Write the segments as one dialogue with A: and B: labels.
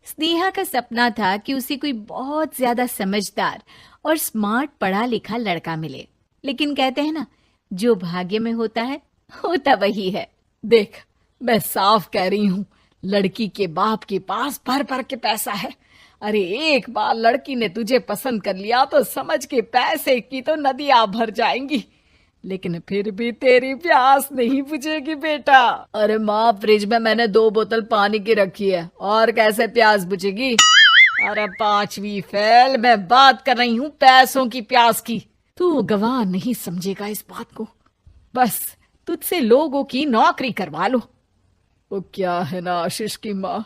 A: स्नेहा का सपना था कि उसे कोई बहुत ज्यादा समझदार और स्मार्ट पढ़ा लिखा लड़का मिले, लेकिन कहते हैं ना, जो भाग्य में होता है होता वही है।
B: देख, मैं साफ कह रही हूँ, लड़की के बाप के पास भर भर के पैसा है। अरे एक बार लड़की ने तुझे पसंद कर लिया तो समझ के पैसे की तो नदियां भर जाएंगी, लेकिन फिर भी तेरी प्यास नहीं बुझेगी बेटा। अरे माँ, फ्रिज में मैंने 2 बोतल पानी की रखी है, और कैसे प्यास बुझेगी। अरे 5वीं फेल, मैं बात कर रही हूँ पैसों की प्यास की। तू गवाह नहीं समझेगा इस बात को। बस तुझसे लोगों की नौकरी करवा लो। वो क्या है ना आशीष की माँ,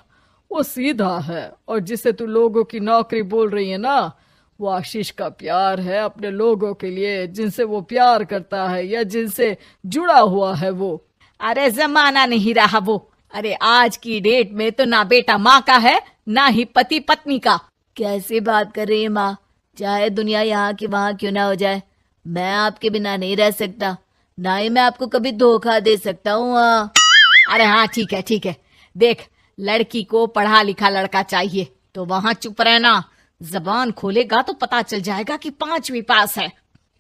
B: वो सीधा है, और जिसे तू लोगों की नौकरी बोल रही है ना, वो आशीष का प्यार है अपने लोगों के लिए, जिनसे वो प्यार करता है या जिनसे जुड़ा हुआ है वो।
A: अरे जमाना नहीं रहा वो। अरे आज की डेट में तो ना बेटा माँ का है, ना ही पति पत्नी का।
C: कैसी बात कर रही है माँ? चाहे दुनिया यहाँ की वहाँ क्यों ना हो जाए, मैं आपके बिना नहीं रह सकता, ना ही मैं आपको कभी धोखा दे सकता हूँ।
A: अरे हाँ, ठीक है ठीक है। देख, लड़की को पढ़ा लिखा लड़का चाहिए तो वहां चुप रहना। जबान खोलेगा तो पता चल जाएगा कि 5वीं पास है।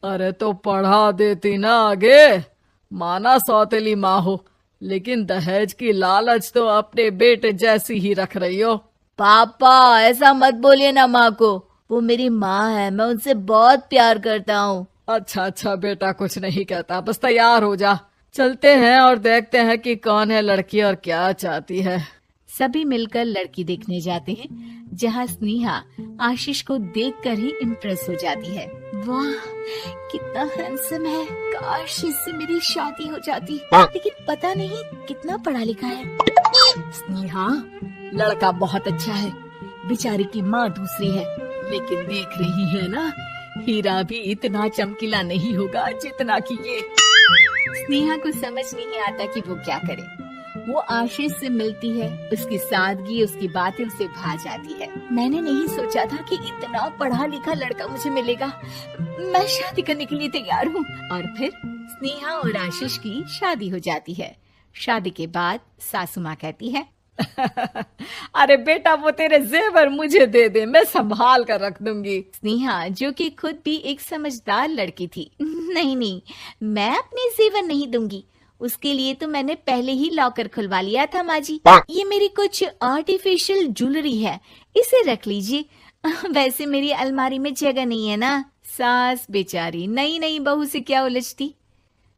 B: अरे तो पढ़ा देती ना आगे। माना सौतेली माँ हो, लेकिन दहेज की लालच तो अपने बेटे जैसी ही रख रही हो।
C: पापा ऐसा मत बोलिए ना माँ को, वो मेरी माँ है, मैं उनसे बहुत प्यार करता हूँ।
B: अच्छा अच्छा बेटा, कुछ नहीं कहता, बस तैयार हो जा, चलते हैं और देखते हैं कि कौन है लड़की और क्या चाहती है।
A: सभी मिलकर लड़की देखने जाते हैं, जहाँ स्नेहा आशीष को देखकर ही इम्प्रेस हो जाती है। वाह, कितना हैंडसम है, काश इससे मेरी शादी हो जाती, लेकिन पता नहीं कितना पढ़ा लिखा है।
B: स्नेहा, लड़का बहुत अच्छा है, बेचारी की माँ दूसरी है, लेकिन देख रही है ना, हीरा भी इतना चमकीला नहीं होगा जितना कि ये।
A: स्नेहा को समझ नहीं आता कि वो क्या करे। वो आशीष से मिलती है, उसकी सादगी, उसकी बातें उसे भा जाती है। मैंने नहीं सोचा था कि इतना पढ़ा लिखा लड़का मुझे मिलेगा। मैं शादी करने के लिए तैयार हूँ। और फिर स्नेहा और आशीष की शादी हो जाती है। शादी के बाद सासू माँ कहती है,
B: अरे बेटा, वो तेरे जेवर मुझे दे दे, मैं संभाल कर रख दूंगी।
A: स्नेहा, जो कि खुद भी एक समझदार लड़की थी, नहीं नहीं, मैं अपने जेवर नहीं दूंगी, उसके लिए तो मैंने पहले ही लॉकर खुलवा लिया था माँ जी। ये मेरी कुछ आर्टिफिशियल ज्वेलरी है, इसे रख लीजिए। वैसे मेरी अलमारी में जगह नहीं है ना। सास बेचारी नई नई बहू से क्या उलझती।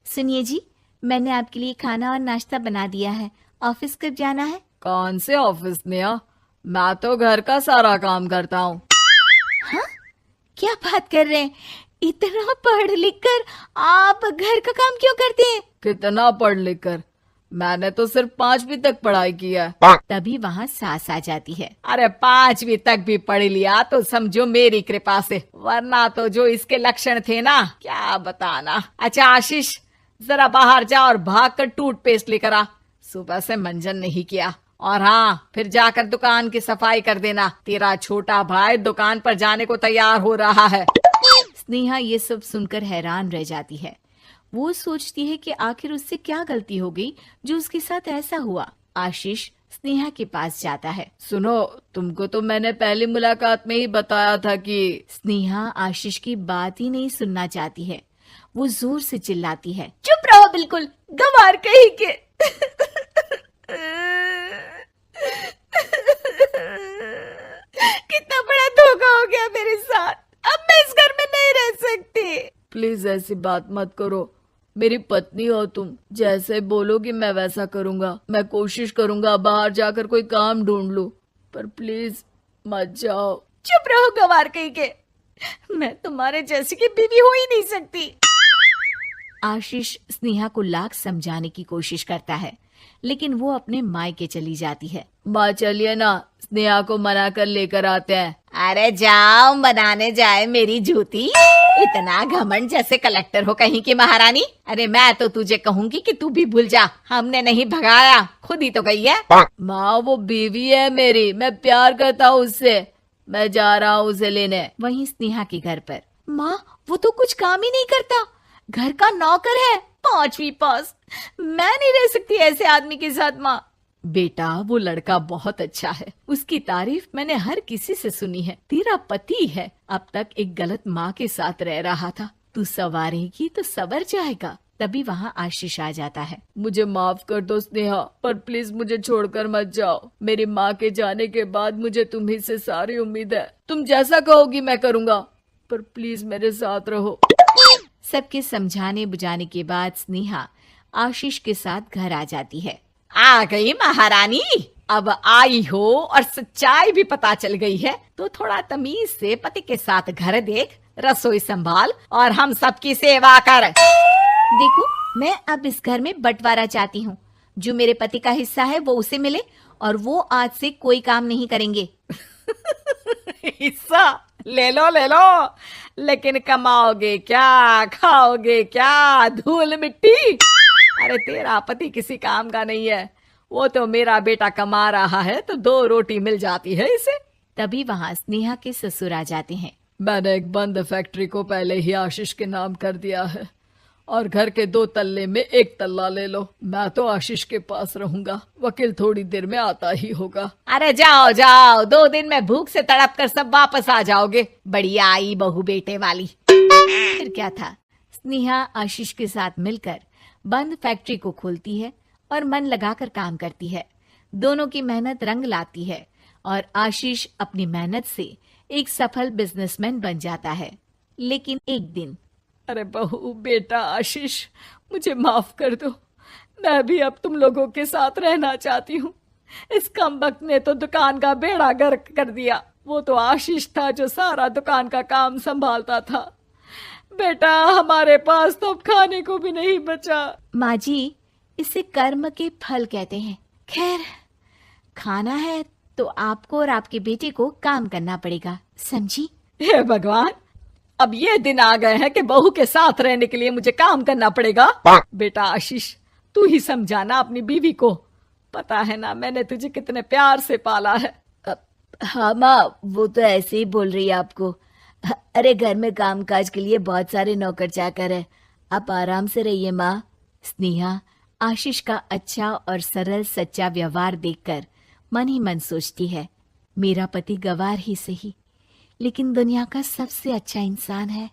A: सुनिए जी, मैंने आपके लिए खाना और नाश्ता बना दिया है। ऑफिस कब जाना है?
B: कौन से ऑफिस में? मैं तो घर का सारा काम करता हूँ।
A: हाँ, क्या बात कर रहे हैं? इतना पढ़ लिख कर आप घर का काम क्यों करते हैं?
B: कितना पढ़ लिख कर? मैंने तो सिर्फ 5वीं तक पढ़ाई की है।
A: तभी वहाँ सास आ जाती है।
B: अरे 5वीं तक भी पढ़ लिया तो समझो मेरी कृपा से, वरना तो जो इसके लक्षण थे ना, क्या बताना। अच्छा आशीष, जरा बाहर जा और भाग कर टूथपेस्ट लेकर आ। सुबह से मंजन नहीं किया। और हाँ, फिर जाकर दुकान की सफाई कर देना। तेरा छोटा भाई दुकान पर जाने को तैयार हो रहा है।
A: स्नेहा ये सब सुनकर हैरान रह जाती है। वो सोचती है कि आखिर उससे क्या गलती हो गई जो उसके साथ ऐसा हुआ। आशीष स्नेहा के पास जाता है।
B: सुनो, तुमको तो मैंने पहली मुलाकात में ही बताया था कि।
A: स्नेहा आशीष की बात ही नहीं सुनना चाहती है। वो जोर से चिल्लाती है, चुप रहो बिल्कुल, गंवार कहीं के। कितना बड़ा धोखा हो गया मेरे साथ, अब मैं इस घर में नहीं रह सकती।
B: प्लीज ऐसी बात मत करो, मेरी पत्नी हो तुम, जैसे बोलोगी मैं वैसा करूंगा। मैं कोशिश करूंगा बाहर जाकर कोई काम ढूंढ लूं, पर प्लीज मत जाओ।
A: चुप रहो गंवार कहीं के, मैं तुम्हारे जैसी की बीवी हो ही नहीं सकती। आशीष स्नेहा को लाख समझाने की कोशिश करता है, लेकिन वो अपने मायके चली जाती है।
B: माँ चलिए ना, स्नेहा को मना कर लेकर आते हैं।
A: अरे जाओ, बनाने जाए मेरी जूती। इतना घमंड, जैसे कलेक्टर हो कहीं की महारानी। अरे मैं तो तुझे कहूंगी कि तू भी भूल जा, हमने नहीं भगाया, खुद ही तो गई है।
B: माँ वो बीवी है मेरी, मैं प्यार करता हूँ उससे, मैं जा रहा हूँ उसे लेने।
A: वहीं स्नेहा के घर पर, माँ वो तो कुछ काम ही नहीं करता, घर का नौकर है, 5वीं पास। मैं नहीं रह सकती ऐसे आदमी के साथ माँ।
B: बेटा वो लड़का बहुत अच्छा है, उसकी तारीफ मैंने हर किसी से सुनी है। तेरा पति है, अब तक एक गलत माँ के साथ रह रहा था, तू संवारेगी तो संवर जाएगा।
A: तभी वहाँ आशीष आ जाता है।
B: मुझे माफ कर दो स्नेहा, पर प्लीज मुझे छोड़कर मत जाओ। मेरी माँ के जाने के बाद मुझे तुम्ही से सारी उम्मीद है। तुम जैसा कहोगी मैं करूँगा, पर प्लीज मेरे साथ रहो।
A: सबके समझाने बुझाने के बाद स्नेहा आशीष के साथ घर आ जाती है।
B: आ गई महारानी, अब आई हो और सच्चाई भी पता चल गई है, तो थोड़ा तमीज से पति के साथ घर देख, रसोई संभाल और हम सबकी सेवा कर।
A: देखो, मैं अब इस घर में बंटवारा चाहती हूँ। जो मेरे पति का हिस्सा है वो उसे मिले और वो आज से कोई काम नहीं करेंगे।
B: हिस्सा ले लो, लेकिन कमाओगे क्या, खाओगे क्या, धूल मिट्टी। अरे तेरा पति किसी काम का नहीं है, वो तो मेरा बेटा कमा रहा है तो 2 रोटी मिल जाती है इसे।
A: तभी वहाँ स्नेहा के ससुर आ जाते हैं।
B: मैंने एक बंद फैक्ट्री को पहले ही आशीष के नाम कर दिया है और घर के 2 तल्ले में 1 तल्ला ले लो। मैं तो आशीष के पास रहूंगा, वकील थोड़ी देर में आता ही होगा।
A: अरे जाओ जाओ, 2 दिन में भूख से तड़प कर सब वापस आ जाओगे। बढ़िया आई बहू बेटे वाली। फिर क्या था, स्नेहा आशीष के साथ मिलकर बंद फैक्ट्री को खोलती है और मन लगाकर काम करती है। दोनों की मेहनत रंग लाती है और आशीष अपनी मेहनत से एक सफल बिजनेसमैन बन जाता है। लेकिन एक दिन,
B: अरे बहू बेटा आशीष, मुझे माफ कर दो, मैं भी अब तुम लोगों के साथ रहना चाहती हूँ। इस कमबख्त ने तो दुकान का बेड़ा गर्क कर दिया। वो तो आशीष था जो सारा दुकान का काम संभालता था। बेटा हमारे पास तो अब खाने को भी नहीं बचा।
A: माँ जी, इसे कर्म के फल कहते हैं। खैर, खाना है तो आपको और आपके बेटे को काम करना पड़ेगा, समझी?
B: हे भगवान, अब ये दिन आ गए हैं कि बहू के साथ रहने के लिए मुझे काम करना पड़ेगा। बेटा आशीष, तू ही समझाना अपनी बीवी को। पता है ना मैंने तुझे कितने प्यार से पाला है।
C: हाँ माँ, वो तो ऐसे ही बोल रही है आपको। अरे घर में कामकाज के लिए बहुत सारे नौकर चाकर है, आप आराम से रहिए माँ।
A: स्नेहा आशीष का अच्छा और सरल सच्चा व्यवहार देखकर मन ही मन सोचती है, मेरा पति गवार ही सही, लेकिन दुनिया का सबसे अच्छा इंसान है।